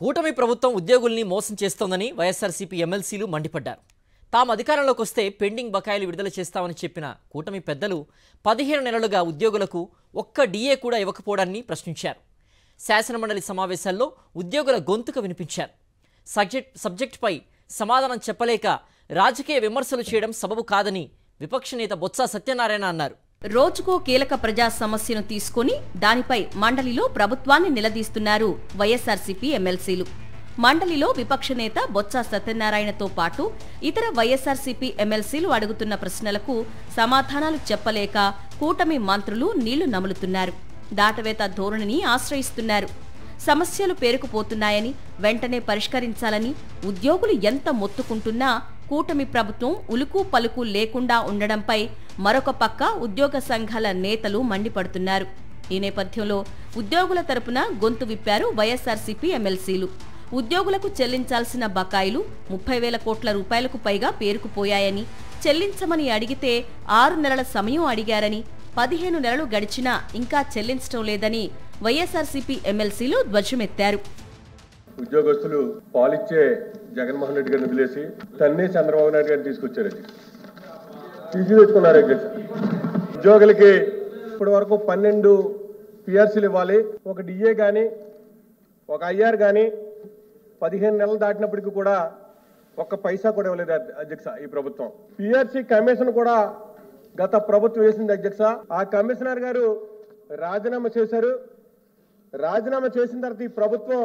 కూటమి ప్రభుత్వం ఉద్యోగుల్ని మోసం చేస్తోందని వైఎస్ఆర్సీపీ ఎమ్మెల్సీలు మండిపడ్డారు. తాము అధికారంలోకి వస్తే పెండింగ్ బకాయిలు విడుదల చేస్తామని చెప్పిన కూటమి పెద్దలు 15 నెలలుగా ఉద్యోగులకు ఒక్క డిఏ కూడా ఇవ్వకపోవడాన్ని ప్రశ్నించారు. శాసనమండలి సమావేశాల్లో ఉద్యోగుల గొంతుక వినిపించారు. సబ్జెక్టుపై సమాధానం చెప్పలేక రాజకీయ విమర్శలు చేయడం సబబు కాదని విపక్ష నేత బొత్స సత్యనారాయణ అన్నారు. రోజుకో కీలక ప్రజా సమస్యను తీసుకుని దానిపై మండలిలో ప్రభుత్వాన్ని నిలదీస్తున్నారు వైఎస్ఆర్సీపీ ఎమ్మెల్సీలు. మండలిలో విపక్ష నేత బొత్స సత్యనారాయణతో పాటు ఇతర వైఎస్ఆర్సీపీ ఎమ్మెల్సీలు అడుగుతున్న ప్రశ్నలకు సమాధానాలు చెప్పలేక కూటమి మంత్రులు నీళ్లు నములుతున్నారు. దాటవేత ధోరణిని ఆశ్రయిస్తున్నారు. సమస్యలు పేరుకుపోతున్నాయని, వెంటనే పరిష్కరించాలని ఉద్యోగులు ఎంత మొత్తుకుంటున్నా కూటమి ప్రభుత్వం ఉలుకు పలుకు లేకుండా ఉండడంపై మరొక పక్క ఉద్యోగ సంఘాల నేతలు మండిపడుతున్నారు. ఈ నేపథ్యంలో ఉద్యోగుల తరపున గొంతు విప్పారు వైఎస్ఆర్సీపీ ఎమ్మెల్సీలు. ఉద్యోగులకు చెల్లించాల్సిన బకాయిలు 30,000 కోట్ల రూపాయలకు పైగా పేరుకుపోయాయని, చెల్లించమని అడిగితే 6 నెలల సమయం అడిగారని, 15 నెలలు గడిచినా ఇంకా చెల్లించడం లేదని వైఎస్ఆర్సీపీ ఎమ్మెల్సీలు ధ్వజమెత్తారు. ఉద్యోగస్తులు పాలిచ్చే జగన్మోహన్ రెడ్డి గారిని వదిలేసి తన్నే చంద్రబాబు నాయుడు గారిని తీసుకొచ్చారండి. తీసుకొచ్చుకున్నారు. ఉద్యోగులకి ఇప్పటి వరకు 12 పిఆర్సీలు ఇవ్వాలి. ఒక డిఏ కానీ ఒక ఐఆర్ కానీ 15 నెలలు దాటినప్పటికీ కూడా ఒక్క పైసా కూడా ఇవ్వలేదు అధ్యక్ష ఈ ప్రభుత్వం. పిఆర్సీ కమిషన్ కూడా గత ప్రభుత్వం వేసింది అధ్యక్ష. ఆ కమిషనర్ గారు రాజీనామా చేశారు. రాజీనామా చేసిన తర్వాత ఈ ప్రభుత్వం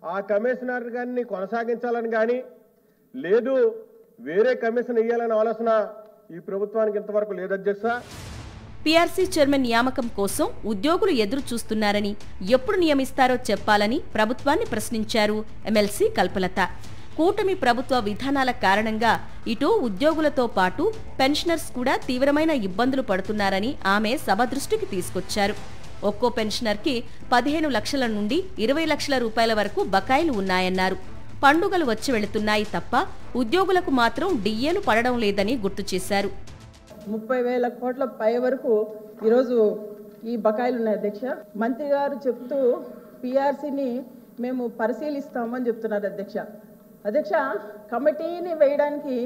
ఆ కమిషనర్ గారిని కొనసాగించాలని కానీ లేదు వేరే కమిషన్ ఇవ్వాలనే ఆలోచన ఈ ప్రభుత్వానికి ఇంతవరకు లేదు అధ్యక్ష. పీఆర్సీ చైర్మన్ నియామకం కోసం ఉద్యోగులు ఎదురు చూస్తున్నారని, ఎప్పుడు నియమిస్తారో చెప్పాలని ప్రభుత్వాన్ని ప్రశ్నించారు ఎమ్మెల్సీ కల్పలత. కూటమి ప్రభుత్వ విధానాల కారణంగా ఇటు ఉద్యోగులతో పాటు పెన్షనర్స్ కూడా తీవ్రమైన ఇబ్బందులు పడుతున్నారని ఆమె సభ దృష్టికి తీసుకొచ్చారు. ఒక్కో పెన్షనర్కి 15 లక్షల నుండి 20 లక్షల రూపాయల వరకు బకాయిలు ఉన్నాయన్నారు. పండుగలు వచ్చి వెళుతున్నాయి తప్ప ఉద్యోగులకు మాత్రం డిఏలు పడడం లేదని గుర్తు చేశారు. 30,000 కోట్ల పై వరకు ఈరోజు ఈ బకాయిలు ఉన్నాయి అధ్యక్ష. మంత్రి గారు చెప్తూ పిఆర్సీని మేము పరిశీలిస్తామని చెప్తున్నారు అధ్యక్ష. అధ్యక్ష, కమిటీని వేయడానికి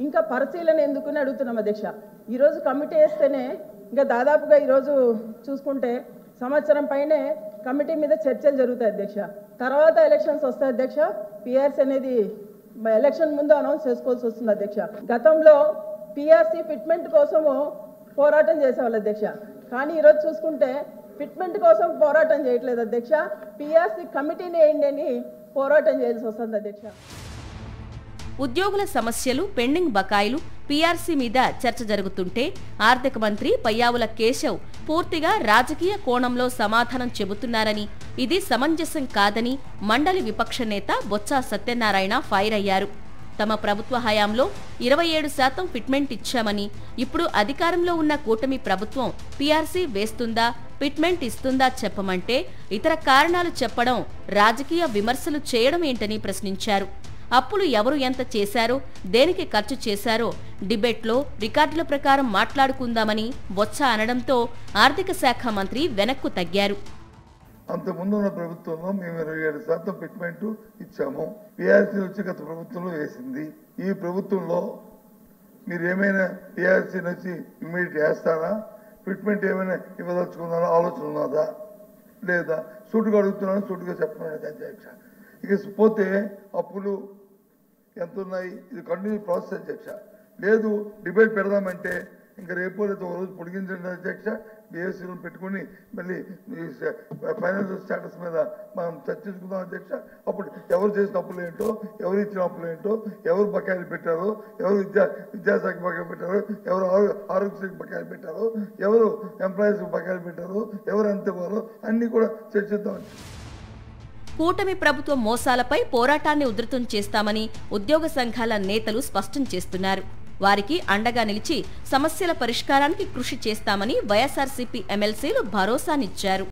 ఇంకా పరిశీలన ఎందుకుని అడుగుతున్నాం అధ్యక్ష. ఈరోజు కమిటీ వేస్తేనే ఇంకా దాదాపుగా ఈరోజు చూసుకుంటే సంవత్సరం పైనే కమిటీ మీద చర్చలు జరుగుతాయి అధ్యక్ష. తర్వాత ఎలక్షన్స్ వస్తాయి అధ్యక్ష. పిఆర్సీ అనేది ఎలక్షన్ ముందు అనౌన్స్ చేసుకోవాల్సి వస్తుంది అధ్యక్ష. గతంలో పిఆర్సీ ఫిట్మెంట్ కోసము పోరాటం చేసేవాళ్ళు అధ్యక్ష. కానీ ఈరోజు చూసుకుంటే ఫిట్మెంట్ కోసం పోరాటం చేయట్లేదు అధ్యక్ష. పిఆర్సీ కమిటీని వేయండి అని పోరాటం చేయాల్సి వస్తుంది అధ్యక్ష. ఉద్యోగుల సమస్యలు, పెండింగ్ బకాయిలు, పీఆర్సీ మీద చర్చ జరుగుతుంటే ఆర్థిక మంత్రి పయ్యావుల కేశవ్ పూర్తిగా రాజకీయ కోణంలో సమాధానం చెబుతున్నారని, ఇది సమంజసం కాదని మండలి విపక్ష నేత బొత్స సత్యనారాయణ ఫైర్ అయ్యారు. తమ ప్రభుత్వ హయాంలో 27% ఫిట్మెంట్ ఇచ్చామని, ఇప్పుడు అధికారంలో ఉన్న కూటమి ప్రభుత్వం పీఆర్సీ వేస్తుందా, ఫిట్మెంట్ ఇస్తుందా చెప్పమంటే ఇతర కారణాలు చెప్పడం, రాజకీయ విమర్శలు చేయడం ఏంటని ప్రశ్నించారు. అప్పులు ఎవరు ఎంత చేశారో, దేనికి ఖర్చు చేశారో డిబేట్లో రికార్డుల ప్రకారం మాట్లాడుకుందామని బొత్స అనడంతో ఆర్థిక శాఖ మంత్రి వెనక్కు తగ్గారు. అంతకుముందున్న ప్రభుత్వంలో మేము 27% ఫిట్మెంట్ ఇచ్చాము. పిఆర్సీ వచ్చి గత ప్రభుత్వంలో వేసింది. ఈ ప్రభుత్వంలో మీరు ఏమైనా పిఆర్సీని వచ్చి ఇమ్మీడియట్ వేస్తారా, ఫిట్మెంట్ ఏమైనా ఇవ్వదలుచుకున్నారా ఆలోచన ఉన్నదా లేదా? సూటుగా అడుగుతున్నాను, సూటుగా చెప్పమని అధ్యక్ష. ఇక పోతే అప్పులు ఎంత ఉన్నాయి, ఇది కంటిన్యూ ప్రాసెస్ అధ్యక్ష. లేదు డిబేట్ పెడదామంటే ఇంకా రేపు లేదా ఒక రోజు పొడిగించండి అధ్యక్ష. బిఎస్సీలను పెట్టుకుని మళ్ళీ ఫైనాన్షియల్ స్టేటస్ మీద మనం చర్చించుకుందాం అధ్యక్ష. అప్పుడు ఎవరు చేసిన అప్పులు ఏంటో, ఎవరు ఇచ్చిన అప్పులు ఏంటో, ఎవరు బకాయిలు పెట్టారో, ఎవరు విద్యాశాఖ బకాయిలు పెట్టారో, ఎవరు ఆరోగ్యశ్రీ బకాయిలు పెట్టారో, ఎవరు ఎంప్లాయీస్ బకాయిలు పెట్టారో, ఎవరు ఎంత ఇవ్వారో అన్నీ కూడా చర్చిద్దాం. కూటమి ప్రభుత్వ మోసాలపై పోరాటాన్ని ఉధృతం చేస్తామని ఉద్యోగ సంఘాల నేతలు స్పష్టం చేస్తున్నారు. వారికి అండగా నిలిచి సమస్యల పరిష్కారానికి కృషి చేస్తామని వైఎస్ఆర్సీపీ ఎమ్మెల్సీలు భరోసానిచ్చారు.